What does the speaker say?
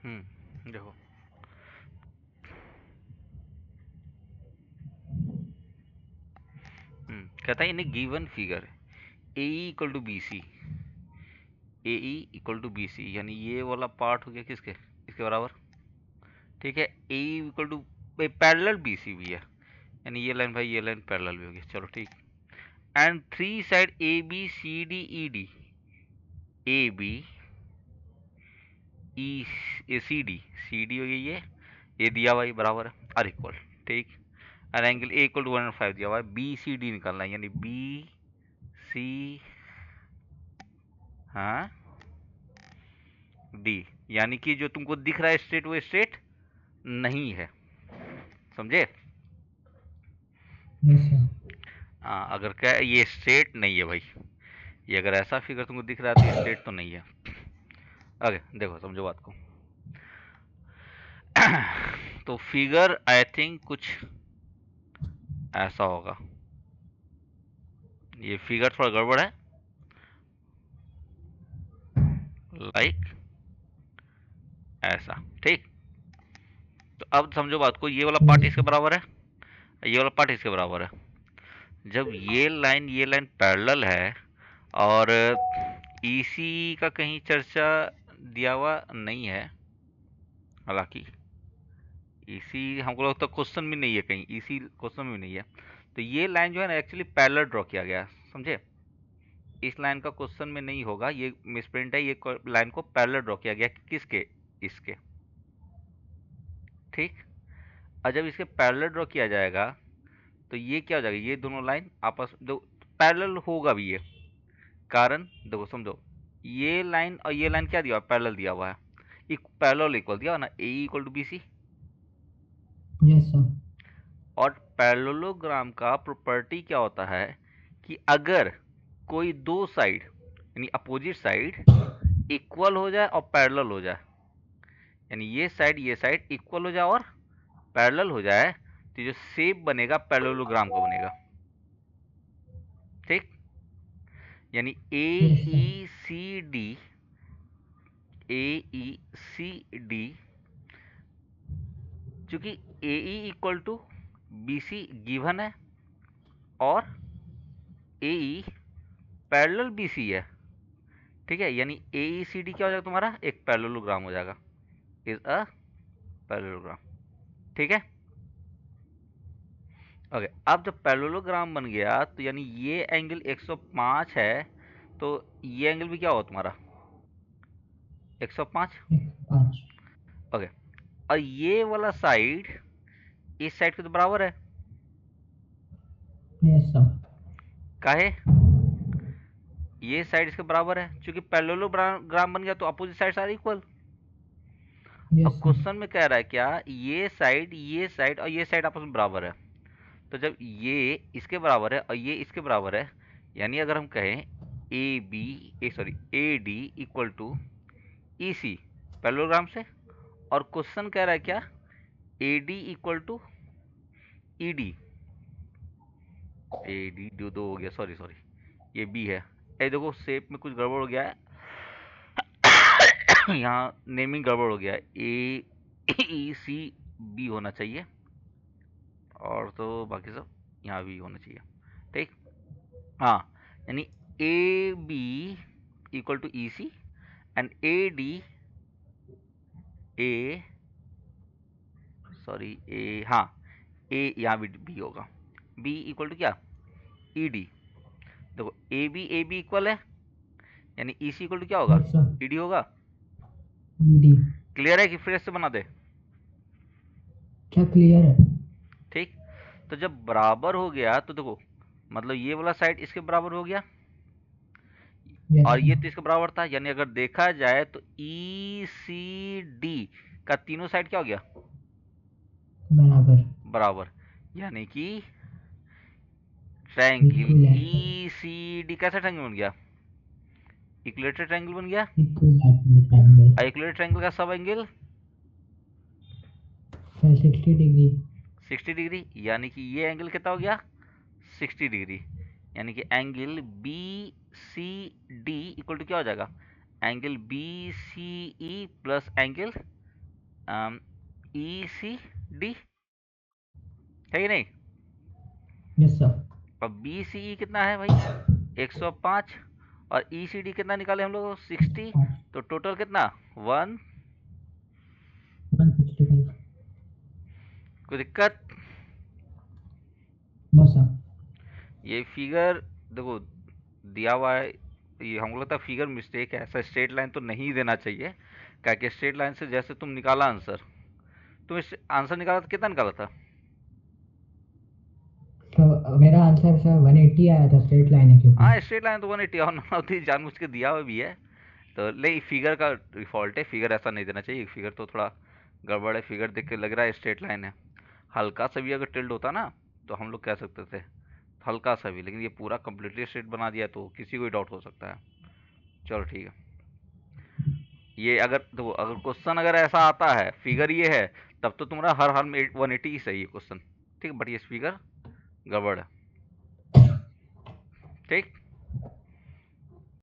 देखो कहता है in given figure A equal to B C, A equal to B C, यानी ये वाला पार्ट हो गया किसके, इसके बराबर। ठीक है, A equal to parallel B C भी है, यानी ये लाइन भाई ये लाइन पैरेलल भी होगी, चलो ठीक। And three side A B C D E D, A B E C D, C D हो गई ये दिया हुआ, ये बराबर है और इक्वल। ठीक, और एंगल ए इक्वल टू 105 दिया हुआ है, बी सी डी निकालना है, यानी बी सी, हाँ डी, यानी कि जो तुमको दिख रहा है स्ट्रेट वो स्ट्रेट नहीं है, समझे। Yes sir. हाँ, अगर क्या ये स्ट्रेट नहीं है भाई, ये अगर ऐसा फिगर तुमको दिख रहा है तो ये स्ट्रेट तो नहीं है। ओके देखो समझो बात को। तो फिगर आई थिंक कुछ ऐसा होगा, ये फिगर थोड़ा गड़बड़ है, लाइक ऐसा। ठीक, तो अब समझो बात को, ये वाला पार्ट यस इसके सर। बराबर है, ये वाला पार्ट इसके बराबर है। जब ये लाइन पैरेलल है और ईसी का कहीं चर्चा दिया हुआ नहीं है, हालांकि ईसी हमको लगता है क्वेश्चन में नहीं है, कहीं ईसी क्वेश्चन में नहीं है, तो ये लाइन जो है ना एक्चुअली पैरेलल ड्रॉ किया गया है, समझे। इस लाइन का क्वेश्चन में नहीं होगा, ये मिसप्रिंट है, ये लाइन को पैरेलल ड्रॉ किया गया किसके, इसके। ठीक, और जब इसके पैरेलल ड्रॉ किया जाएगा तो ये क्या हो जाएगा, ये दोनों लाइन आपस में पैरेलल होगा भी ये, कारण देखो समझो, ये लाइन और ये लाइन क्या दिया हुआ है, पैरेलल दिया हुआ है, पैरेलल इक्वल दिया हुआ ना, A equal to B C. Yes sir. और पैरेललोग्राम का प्रॉपर्टी क्या होता है कि अगर कोई दो साइड यानी अपोजिट साइड इक्वल हो जाए और पैरेलल हो जाए, यानी ये साइड इक्वल हो जाए और पैरेलल हो जाए, तो जो शेप बनेगा पैरेललोग्राम का बनेगा। ठीक, यानी A yes sir. E C D, A E C D, चूंकि A E equal to B C given है और ए ई पैरेलल बी सी है, ठीक है, यानी ए ई सी डी क्या हो जाएगा तुम्हारा, एक पैरेललोग्राम हो जाएगा, इज अ पैरेललोग्राम। ठीक है, ओके। अब जब पैरेललोग्राम बन गया तो यानी ये एंगल 105 है, तो ये एंगल भी क्या होगा तुम्हारा 105। 105। ओके, और ये वाला साइड इस साइड के तो बराबर है, यस सर। काहे, ये साइड इसके बराबर है, क्योंकि पैरेललोग्राम बन गया तो opposite side are equal. Yes अब सर। क्वेश्चन में कह रहा है क्या, ये साइड और ये साइड आपस में बराबर है, तो जब ये इसके बराबर है और ये इसके बराबर है, यानी अगर हम कहें A B sorry A D equal to E C parallelogram से, और क्वेश्चन कह रहा है क्या, A D equal to E D, A D दो हो गया, सॉरी सॉरी ये बी है, ये देखो शेप में कुछ गड़बड़ हो गया है। यहाँ नेमिंग गड़बड़ हो गया है, ए ई सी बी होना चाहिए, और तो बाकी सब यहाँ भी होना चाहिए। ठीक, हाँ, यानी A B equal to E C and A D, A sorry A, हाँ ए यहाँ भी बी होगा, बी इक्वल टू क्या, ई डी। देखो ए बी इक्वल है, यानी ई सी इक्वल टू क्या होगा, यस सर। ई डी होगा। डी। क्लियर है कि फिर से बना दे। क्या क्लियर है? ठीक, तो जब बराबर हो गया तो देखो, मतलब ये वाला साइड इसके बराबर हो गया यस और ये सर। तो इसके बराबर था, यानी अगर देखा जाए तो ई सी डी का तीनों साइड क्या हो गया, बराबर। बराबर, यानी कि ट्रायंगल इक्विलैटरल। ई सी डी कैसा ट्रायंगल बन गया, इक्विलेटरल ट्रायंगल बन गया। Equilateral triangle. और इक्विलेटरल ट्रायंगल का सब एंगल 60 डिग्री। 60 डिग्री, यानी कि ये एंगल कितना हो गया 60 डिग्री, यानी कि angle B C D equal to क्या हो जाएगा, angle B C E plus angle E C D है कि नहीं? Yes sir. और बी सी ई कितना है भाई? 105। और ई सी डी कितना निकाले हम लोग? 60। तो टोटल कितना? 1। 165। कोई दिक्कत? No sir. ये फिगर देखो दिया हुआ है, ये हमको लगता है फिगर मिस्टेक है, ऐसा स्ट्रेट लाइन तो नहीं देना चाहिए। क्या कि स्ट्रेट लाइन से जैसे तुम निकाला आंसर, तुम इस आंसर निकाला था, कितना निकाला था? तो मेरा आंसर सर 180 आया था, स्ट्रेट लाइन है क्योंकि। हाँ स्ट्रेट लाइन तो 180 और नॉर्मल जानबूझ के दिया हुआ भी है। तो नहीं, फिगर का डिफॉल्ट है, फिगर ऐसा नहीं देना चाहिए, फिगर तो थोड़ा गड़बड़ है, फिगर देख के लग रहा है स्ट्रेट लाइन है। हल्का सा भी अगर टिल्ड होता ना तो हम लोग कह सकते थे, हल्का सा भी, लेकिन ये पूरा कंप्लीटली स्ट्रेट बना दिया तो किसी को ही डाउट हो सकता है। चलो ठीक है। ये अगर तो अगर क्वेश्चन अगर ऐसा आता है, फिगर ये है, तब तो तुम्हारा हर हाल में 180 ही सही है क्वेश्चन। ठीक है, बट ये फिगर गड़बड़ है। ठीक।